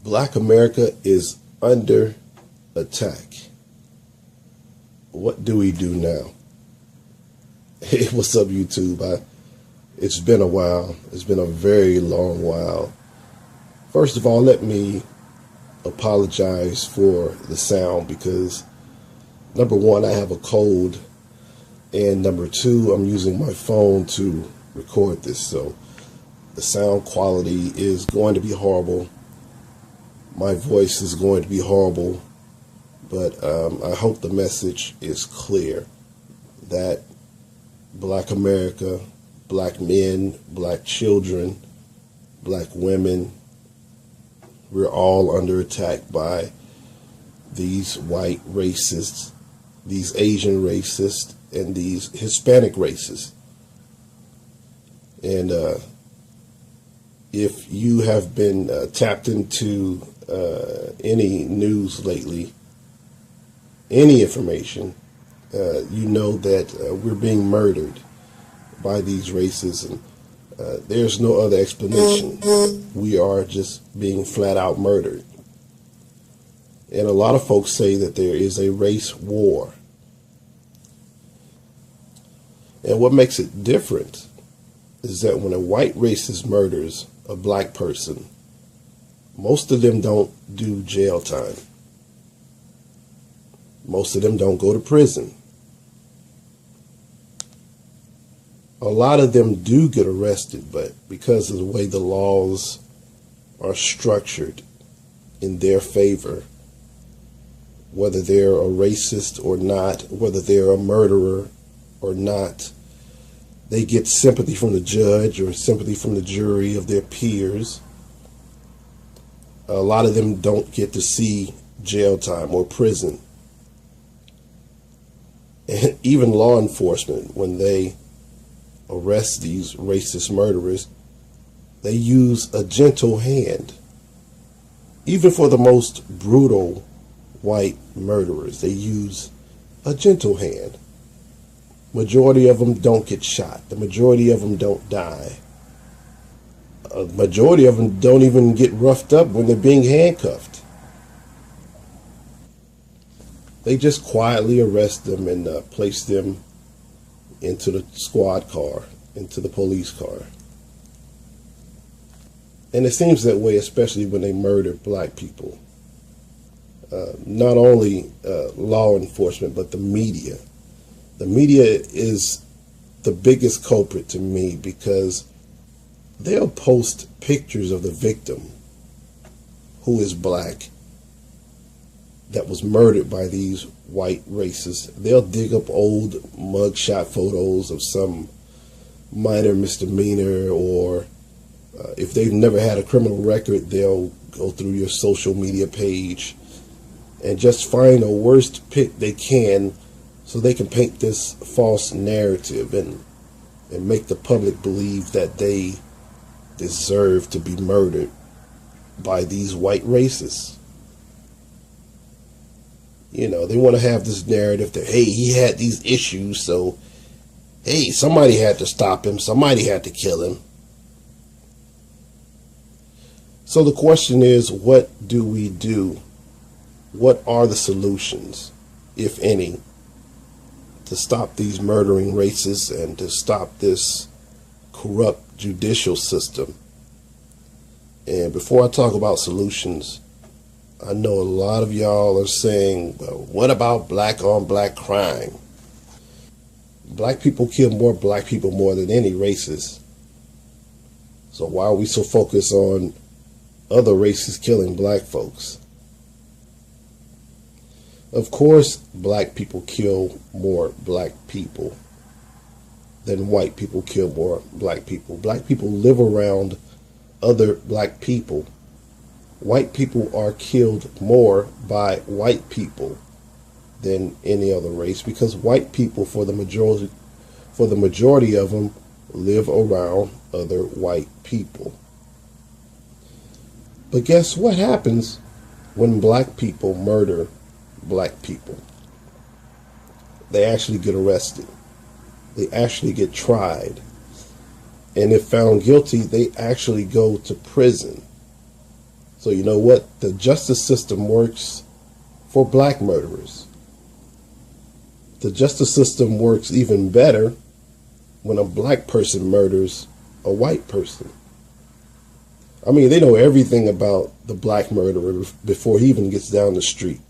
Black America is under attack. What do we do now? Hey, what's up, YouTube? It's been a while. It's been a very long while. First of all, let me apologize for the sound because, number one, I have a cold, and number two, I'm using my phone to record this, so the sound quality is going to be horrible. My voice is going to be horrible, but I hope the message is clear that Black America, black men, black children, black women, we're all under attack by these white racists, these Asian racists, and these Hispanic racists. And if you have been tapped into any news lately, any information, you know that we're being murdered by these races, and there's no other explanation. We are just being flat out murdered. And a lot of folks say that there is a race war. And what makes it different is that when a white racist murders a black person, most of them don't do jail time. Most of them don't go to prison. A lot of them do get arrested, but because of the way the laws are structured in their favor, whether they're a racist or not, whether they're a murderer or not, they get sympathy from the judge or sympathy from the jury of their peers. A lot of them don't get to see jail time or prison. And even law enforcement, when they arrest these racist murderers, they use a gentle hand. Even for the most brutal white murderers, they use a gentle hand. Majority of them don't get shot. The majority of them don't die. A majority of them don't even get roughed up when they're being handcuffed. They just quietly arrest them and place them into the squad car, into the police car. And it seems that way, especially when they murder black people. Not only law enforcement, but the media. The media is the biggest culprit to me because they'll post pictures of the victim who is black that was murdered by these white racists. They'll dig up old mugshot photos of some minor misdemeanor, or if they've never had a criminal record, they'll go through your social media page and just find the worst pic they can so they can paint this false narrative and make the public believe that they deserve to be murdered by these white racists. You know, they want to have this narrative that, hey, he had these issues, so, hey, somebody had to stop him. Somebody had to kill him. So the question is, what do we do? What are the solutions, if any, to stop these murdering racists and to stop this corrupt judicial system? And before I talk about solutions, I know a lot of y'all are saying, well, what about black on black crime? Black people kill more black people more than any races. So why are we so focused on other races killing black folks? Of course, black people kill more black people than white people kill more black people. Black people live around other black people. White people are killed more by white people than any other race because white people, for the majority of them, live around other white people. But guess what happens when black people murder black people? They actually get arrested. They actually get tried. And if found guilty, they actually go to prison. So you know what? The justice system works for black murderers. The justice system works even better when a black person murders a white person. I mean, they know everything about the black murderer before he even gets down the street.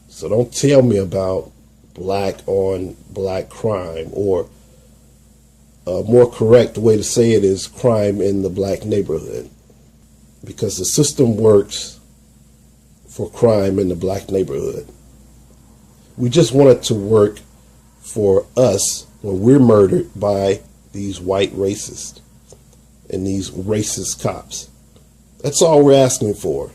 So don't tell me about black on black crime, or a more correct way to say it is crime in the black neighborhood. Because the system works for crime in the black neighborhood. We just want it to work for us when we're murdered by these white racists and these racist cops. That's all we're asking for.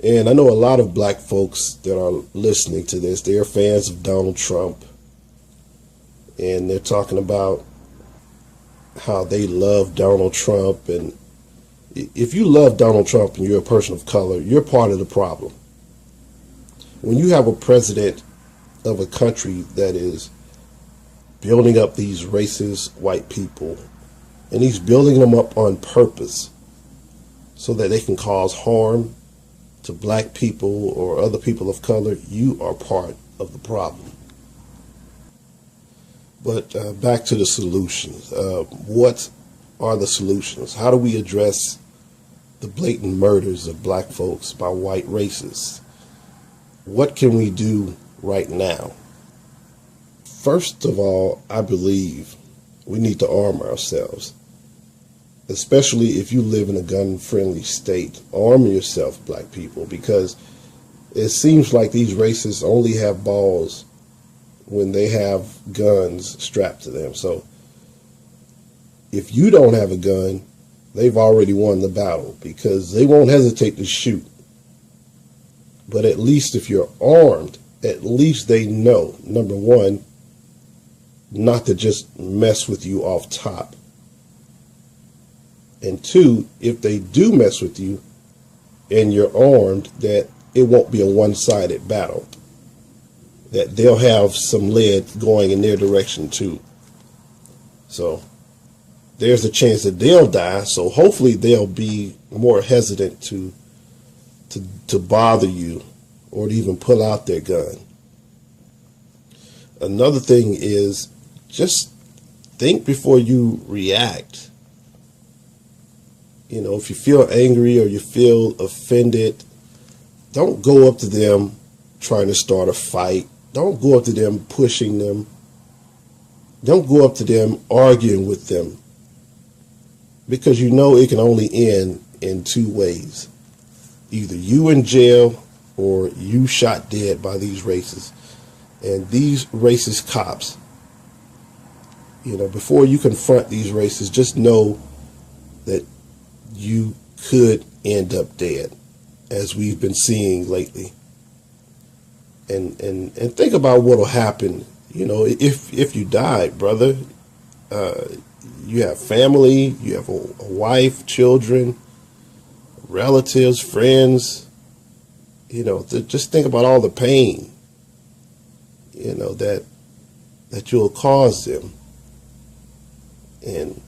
And I know a lot of black folks that are listening to this, they're fans of Donald Trump. And they're talking about how they love Donald Trump. And if you love Donald Trump and you're a person of color, you're part of the problem. When you have a president of a country that is building up these racist white people, and he's building them up on purpose so that they can cause harm to black people or other people of color, you are part of the problem. But back to the solutions. What are the solutions? How do we address the blatant murders of black folks by white racists? What can we do right now? First of all, I believe we need to arm ourselves, especially if you live in a gun-friendly state. Arm yourself, black people, because it seems like these racists only have balls when they have guns strapped to them. So if you don't have a gun, they've already won the battle, because they won't hesitate to shoot. But at least if you're armed, at least they know, number one, not to just mess with you off top. And two, if they do mess with you and you're armed, that it won't be a one-sided battle. That they'll have some lead going in their direction too. So there's a chance that they'll die. So hopefully they'll be more hesitant to bother you or to even pull out their gun. Another thing is just think before you react. You know, if you feel angry or you feel offended, don't go up to them trying to start a fight. Don't go up to them pushing them. Don't go up to them arguing with them, because you know it can only end in two ways. Either you in jail or you shot dead by these racists. And these racist cops, you know, before you confront these racists, just know that you could end up dead, as we've been seeing lately. And think about what will happen, you know, if you die, brother. You have family, you have a wife, children, relatives, friends. You know, just think about all the pain, you know, that you'll cause them. And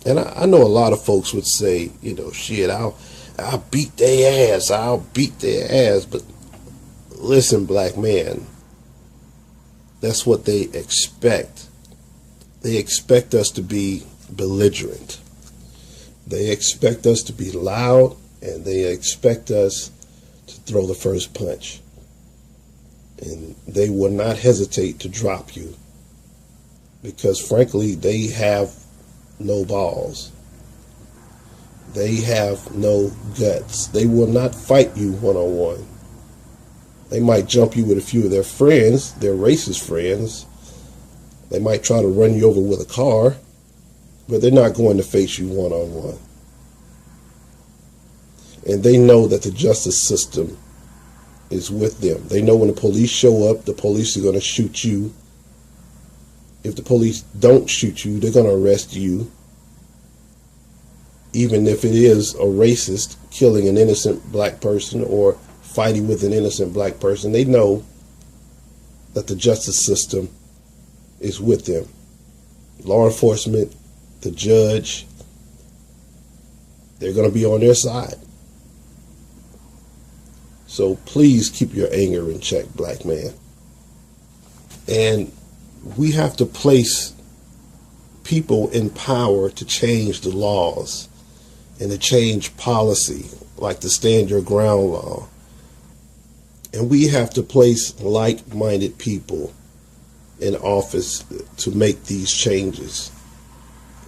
I know a lot of folks would say, you know, shit, I'll beat their ass. I'll beat their ass. But listen, black man, that's what they expect. They expect us to be belligerent. They expect us to be loud, and they expect us to throw the first punch. And they will not hesitate to drop you, because frankly, they have no balls. They have no guts. They will not fight you one-on-one. They might jump you with a few of their friends, their racist friends. They might try to run you over with a car, but they're not going to face you one-on-one. And they know that the justice system is with them. They know when the police show up, the police are going to shoot you. If the police don't shoot you, they're going to arrest you. Even if it is a racist killing an innocent black person or fighting with an innocent black person, they know that the justice system is with them. Law enforcement, the judge, they're going to be on their side. So please keep your anger in check, black man. And we have to place people in power to change the laws and to change policy, like the Stand Your Ground law. And we have to place like-minded people in office to make these changes.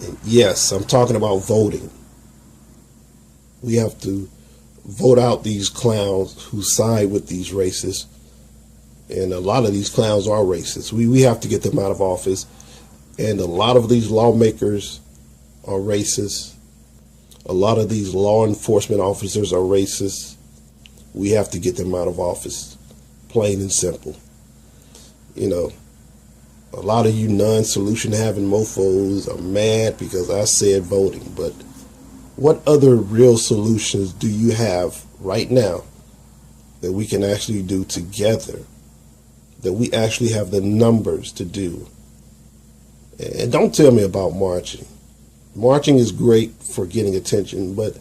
And yes, I'm talking about voting. We have to vote out these clowns who side with these racists. And a lot of these clowns are racist. We have to get them out of office. And a lot of these lawmakers are racist. A lot of these law enforcement officers are racist. We have to get them out of office, plain and simple. You know, a lot of you non-solution having mofos are mad because I said voting, but what other real solutions do you have right now that we can actually do together, that we actually have the numbers to do? And don't tell me about marching. Marching is great for getting attention, but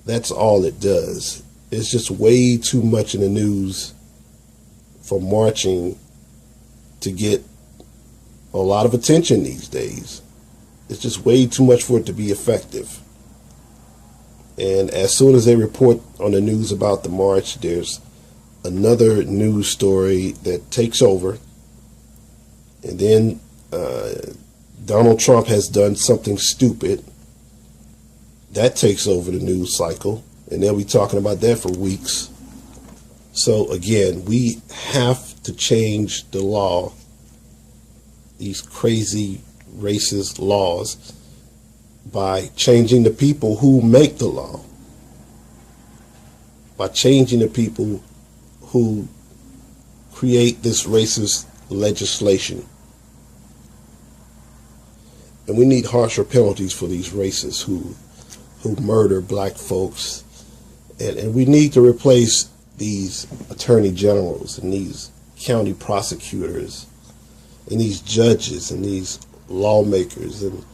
that's all it does. It's just way too much in the news for marching to get a lot of attention these days. It's just way too much for it to be effective. And as soon as they report on the news about the march, there's another news story that takes over. And then Donald Trump has done something stupid. That takes over the news cycle. And they'll be talking about that for weeks. So again, we have to change the law, these crazy racist laws, by changing the people who make the law, by changing the people who create this racist legislation. And we need harsher penalties for these racists who murder black folks. And we need to replace these attorney generals and these county prosecutors and these judges and these lawmakers. And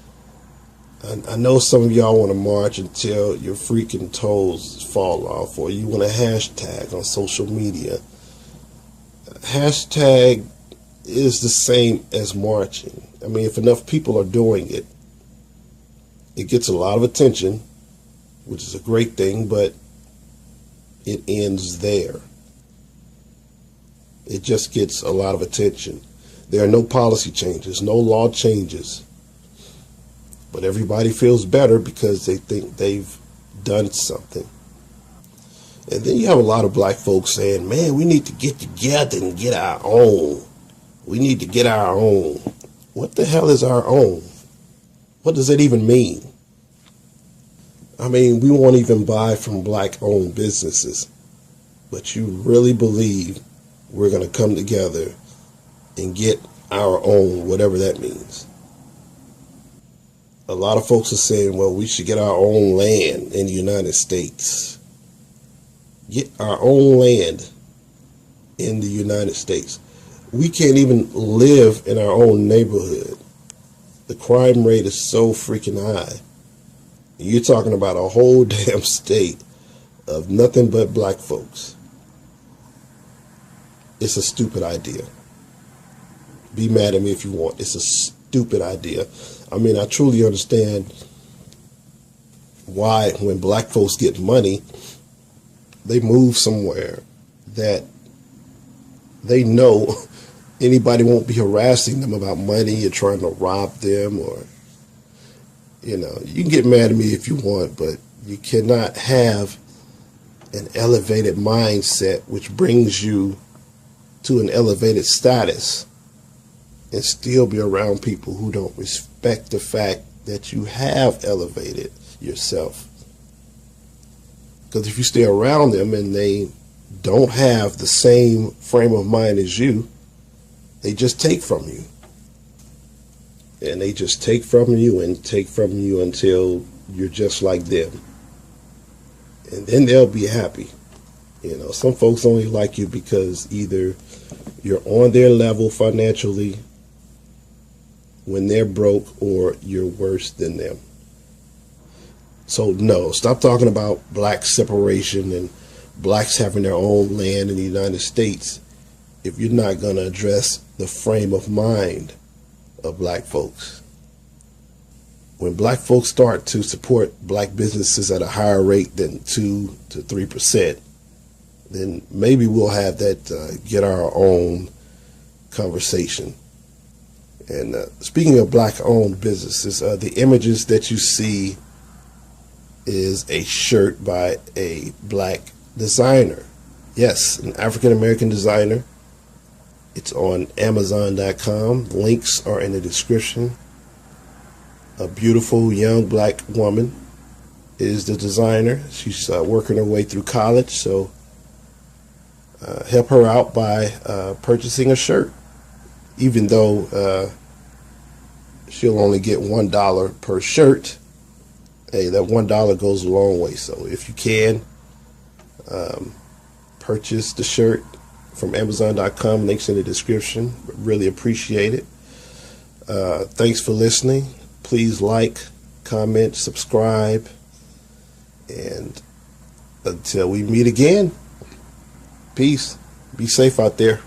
I know some of y'all want to march until your freaking toes fall off, or you want a hashtag on social media. Hashtag is the same as marching. I mean, if enough people are doing it, it gets a lot of attention, which is a great thing, but it ends there. It just gets a lot of attention. There are no policy changes, no law changes. But everybody feels better because they think they've done something. And then you have a lot of black folks saying, man, we need to get together and get our own. We need to get our own. What the hell is our own? What does that even mean? I mean, we won't even buy from black-owned businesses. But you really believe we're going to come together and get our own, whatever that means. A lot of folks are saying, well, we should get our own land in the United States. Get our own land in the United States. We can't even live in our own neighborhood. The crime rate is so freaking high. You're talking about a whole damn state of nothing but black folks. It's a stupid idea. Be mad at me if you want. It's a stupid idea. I mean, I truly understand why when black folks get money, they move somewhere that they know anybody won't be harassing them about money or trying to rob them, or, you know, you can get mad at me if you want, but you cannot have an elevated mindset which brings you to an elevated status and still be around people who don't respect the fact that you have elevated yourself. Because if you stay around them and they don't have the same frame of mind as you, they just take from you. And they just take from you and take from you until you're just like them. And then they'll be happy. You know, some folks only like you because either you're on their level financially when they're broke, or you're worse than them. So no, stop talking about black separation and blacks having their own land in the United States if you're not going to address the frame of mind of black folks. When black folks start to support black businesses at a higher rate than 2 to 3%, then maybe we'll have that get our own conversation. And speaking of black-owned businesses, the images that you see is a shirt by a black designer. Yes, an African-American designer. It's on Amazon.com. Links are in the description. A beautiful young black woman is the designer. She's working her way through college, so help her out by purchasing a shirt, even though she'll only get $1 per shirt. Hey, that $1 goes a long way. So if you can, purchase the shirt from Amazon.com. Links in the description. Really appreciate it. Thanks for listening. Please like, comment, subscribe, and until we meet again, peace. Be safe out there.